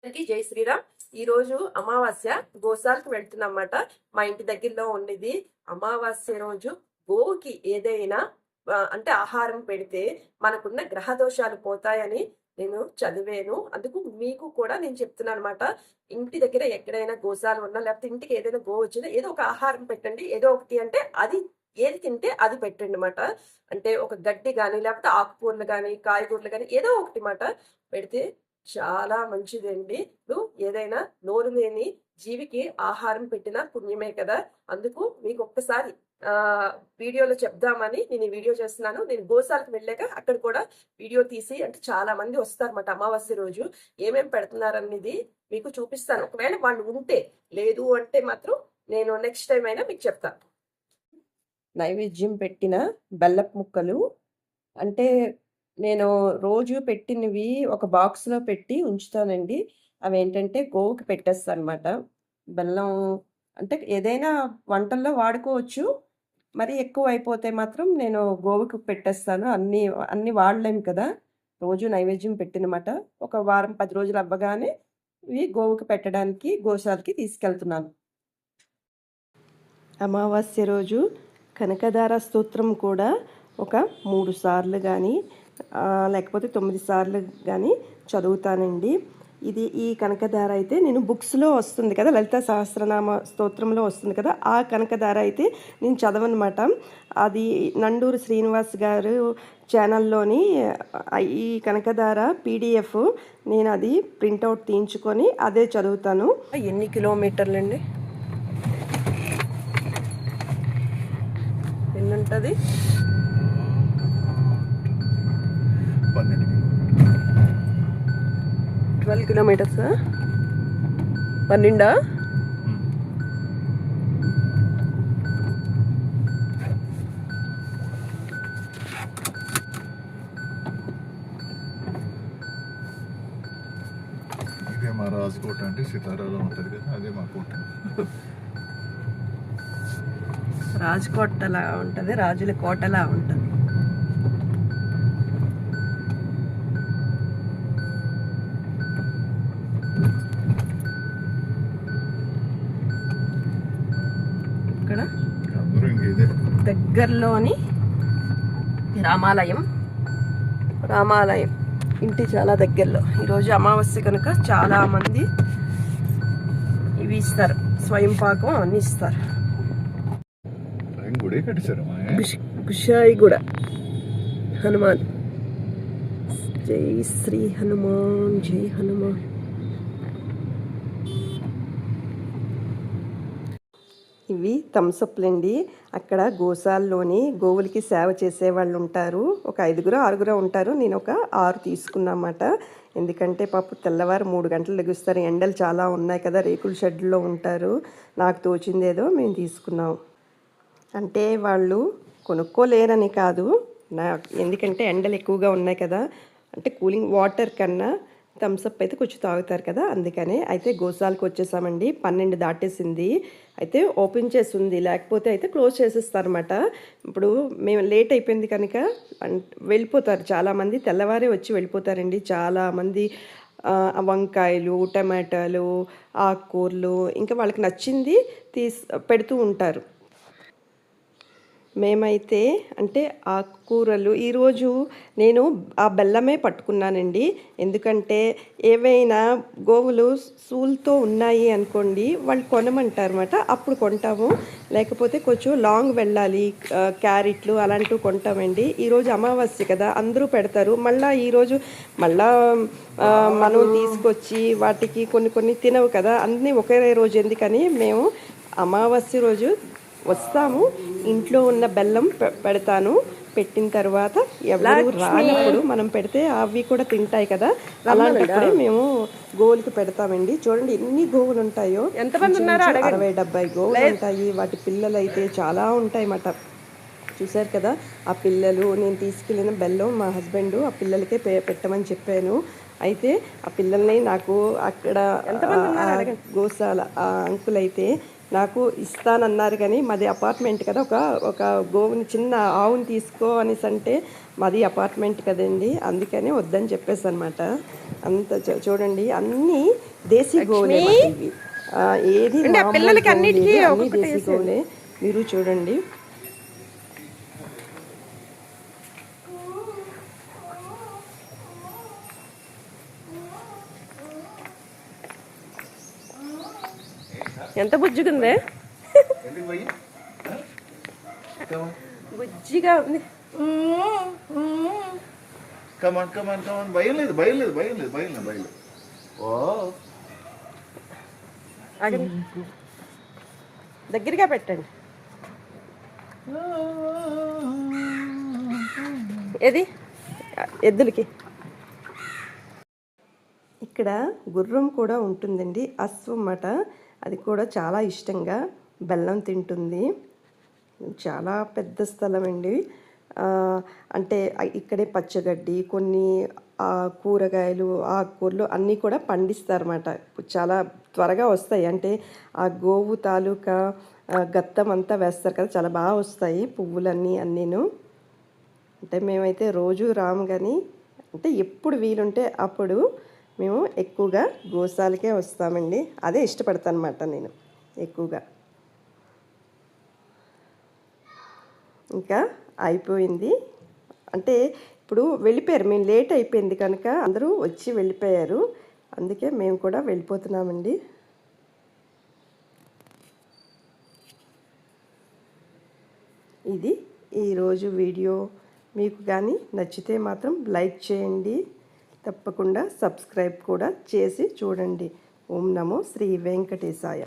అందరికీ జై శ్రీరామ్. ఈ రోజు అమావాస్య గోశాలకు వెళ్తున్నమాట. మా ఇంటి దగ్గరలో ఉండేది. అమావాస్య రోజు గోవుకి ఏదైనా అంటే ఆహారం పెడితే మనకున్న గ్రహ దోషాలు పోతాయని నేను చదివాను. అందుకు మీకు కూడా నేను చెప్తున్నాను అనమాట. ఇంటి దగ్గర ఎక్కడైనా గోశాల ఉన్నా లేకపోతే ఇంటికి ఏదైనా గో వచ్చినా ఏదో ఒక ఆహారం పెట్టండి. ఏదో ఒకటి అంటే అది ఏది తింటే అది పెట్టండి అనమాట. అంటే ఒక గడ్డి కానీ లేకపోతే ఆకుకూరలు కానీ కాయగూరలు కానీ ఏదో ఒకటి మాట పెడితే చాలా మంచిదండి. ఇప్పుడు ఏదైనా నోరు లేని జీవికి ఆహారం పెట్టినా పుణ్యమే కదా. అందుకు మీకు ఒక్కసారి వీడియోలో చెప్దామని నేను ఈ వీడియో చేస్తున్నాను. నేను గోశాలకు వెళ్ళాక అక్కడ కూడా వీడియో తీసి అంటే చాలా మంది వస్తారన్నమాట. అమావాస్య రోజు ఏమేం పెడుతున్నారనేది మీకు చూపిస్తాను. ఒకవేళ వాళ్ళు ఉంటే, లేదు అంటే మాత్రం నేను నెక్స్ట్ టైం అయినా మీకు చెప్తాను. నైవేద్యం పెట్టిన బెల్లపు ముక్కలు అంటే నేను రోజు పెట్టినవి ఒక బాక్స్లో పెట్టి ఉంచుతానండి. అవి ఏంటంటే గోవుకి పెట్టేస్తాను అనమాట. బెల్లం అంటే ఏదైనా వంటల్లో వాడుకోవచ్చు. మరి ఎక్కువ అయిపోతే మాత్రం నేను గోవుకి పెట్టేస్తాను. అన్నీ అన్నీ వాడలేము కదా. రోజు నైవేద్యం పెట్టినమాట. ఒక వారం 10 రోజులు అవ్వగానే ఇవి గోవుకి పెట్టడానికి గోశాలకి తీసుకెళ్తున్నాను. అమావాస్య రోజు కనకదార స్తోత్రం కూడా ఒక 3 సార్లు కానీ లేకపోతే 9 సార్లు కానీ చదువుతానండి. ఈ కనకధార అయితే నేను బుక్స్లో వస్తుంది కదా, లలిత సహస్రనామ స్తోత్రంలో వస్తుంది కదా, ఆ కనకధార అయితే నేను చదవనమాట. అది నండూరు శ్రీనివాస్ గారు ఛానల్లోని ఈ కనకధార PDF నేను అది ప్రింట్అవుట్ తీయించుకొని అదే చదువుతాను. ఎన్ని కిలోమీటర్లు అండి? ఎన్ని ఉంటుంది? 12 కిలోమీటర్స్. 12 ఇదే మా రాజకోట అంటే సితారాలో ఉంటుంది కదా, అదే మా కోట. రాజకోటలా ఉంటుంది, రాజుల కోటలా ఉంటుంది. ఇక్కడ దగ్గరలోని రామాలయం ఇంటి చాలా దగ్గరలో. ఈరోజు అమావాస్య కనుక చాలా మంది ఇవి ఇస్తారు, స్వయం పాకం అన్ని ఇస్తారు. గుషాయి కూడా హనుమాన్. జై శ్రీ హనుమాన్, జై హనుమాన్. ఇవి థమ్సప్లండి. అక్కడ గోశాలలోని గోవులకి సేవ చేసే వాళ్ళు ఉంటారు. ఒక 5-6 ఉంటారు. నేను ఒక 6 తీసుకున్నమాట. ఎందుకంటే పాప తెల్లవారు 3 గంటలు లెగుస్తారు. ఎండలు చాలా ఉన్నాయి కదా, రేకుల షెడ్లో ఉంటారు. నాకు తోచిందేదో మేము తీసుకున్నాం. అంటే వాళ్ళు కొనుక్కోలేరని కాదు, ఎందుకంటే ఎండలు ఎక్కువగా ఉన్నాయి కదా, అంటే కూలింగ్ వాటర్ కన్నా థమ్సప్ అయితే కొంచెం తాగుతారు కదా, అందుకనే. అయితే గోశాలకు వచ్చేసామండి. 12 దాటేసింది. అయితే ఓపెన్ చేసి ఉంది, లేకపోతే అయితే క్లోజ్ చేసేస్తారన్నమాట. ఇప్పుడు మేము లేట్ అయిపోయింది కనుక వెళ్ళిపోతారు చాలామంది. తెల్లవారే వచ్చి వెళ్ళిపోతారండి చాలామంది. వంకాయలు, టమాటాలు, ఆకుకూరలు ఇంకా వాళ్ళకి నచ్చింది పెడుతూ ఉంటారు. మేమైతే అంటే ఆకుకూరలు ఈరోజు నేను ఆ బెల్లమే పట్టుకున్నానండి. ఎందుకంటే ఏవైనా గోవులు సూలుతో ఉన్నాయి అనుకోండి, వాళ్ళు కొనమంటారు అన్నమాట. అప్పుడు కొంటాము. లేకపోతే కొంచెం లాంగ్ వెళ్ళాలి, క్యారెట్లు అలాంటివి కొంటామండి. ఈరోజు అమావాస్య కదా, అందరూ పెడతారు. మళ్ళీ ఈరోజు మనం తీసుకొచ్చి వాటికి కొన్ని తినవు కదా, అన్నీ ఒకే రోజు ఎందుకని మేము అమావాస్య రోజు వస్తాము. ఇంట్లో ఉన్న బెల్లం పెడతాను. పెట్టిన తర్వాత ఎవరు రానప్పుడు మనం పెడితే అవి కూడా తింటాయి కదా, అలాంటప్పుడే మేము గోవులకి పెడతామండి. చూడండి ఎన్ని గోవులు ఉంటాయో, 60-70 గోవులు ఉంటాయి. వాటి పిల్లలు అయితే చాలా ఉంటాయి అన్నమాట. చూసారు కదా ఆ పిల్లలు. నేను తీసుకెళ్ళిన బెల్లం మా హస్బెండ్ ఆ పిల్లలకే పెట్టమని చెప్పాను. అయితే ఆ పిల్లల్ని నాకు అక్కడ గోశాల ఆ అంకుల్ అయితే నాకు ఇస్తానన్నారు కానీ మాది అపార్ట్మెంట్ కదా, ఒక గోవుని చిన్న ఆవుని తీసుకో అనేసి అంటే మాది అపార్ట్మెంట్ కదండి, అందుకని వద్దని చెప్పేసి అనమాట. అంత చూడండి అన్నీ దేశీ గోవులే మాకు ఇవి. ఏది మామూలు గోవు లేదు, అన్నీ దేశీ గోవులే. మీరు చూడండి. ఎంత బుజ్జిగుందే, బుజ్జిగా ఉంది. కమాన్ కమాన్ కమాన్, భయం లేదు భయం లేదు భయం లేదు భయం లేదు భయం లేదు. ఓ దగ్గరగా పెట్టండి. ఏది ఎద్దులకి ఇక్కడ గుర్రం కూడా ఉంటుందండి, అశ్వం అన్నమాట. అది కూడా చాలా ఇష్టంగా బెల్లం తింటుంది. చాలా పెద్ద స్థలం అండి. అంటే ఇక్కడే పచ్చగడ్డి, కొన్ని కూరగాయలు, ఆకుకూరలు అన్నీ కూడా పండిస్తారన్నమాట. చాలా త్వరగా వస్తాయి. అంటే ఆ గోవు తాలూకా గత్తం అంతా వేస్తారు కదా, చాలా బాగా వస్తాయి పువ్వులన్నీ అన్నీను. అంటే మేమైతే రోజు రాము కానీ, అంటే ఎప్పుడు వీలుంటే అప్పుడు మేము ఎక్కువగా గోశాలకే వస్తామండి. అదే ఇష్టపడతాను అన్నమాట నేను ఎక్కువగా. ఇంకా అయిపోయింది అంటే ఇప్పుడు వెళ్ళిపోయారు, మేము లేట్ అయిపోయింది కనుక అందరూ వచ్చి వెళ్ళిపోయారు, అందుకే మేము కూడా వెళ్ళిపోతున్నామండి. ఇది ఈరోజు వీడియో. మీకు కానీ నచ్చితే మాత్రం లైక్ చేయండి, తప్పకుండా సబ్స్క్రైబ్ కూడా చేసి చూడండి. ఓం నమో శ్రీ వెంకటేశాయ.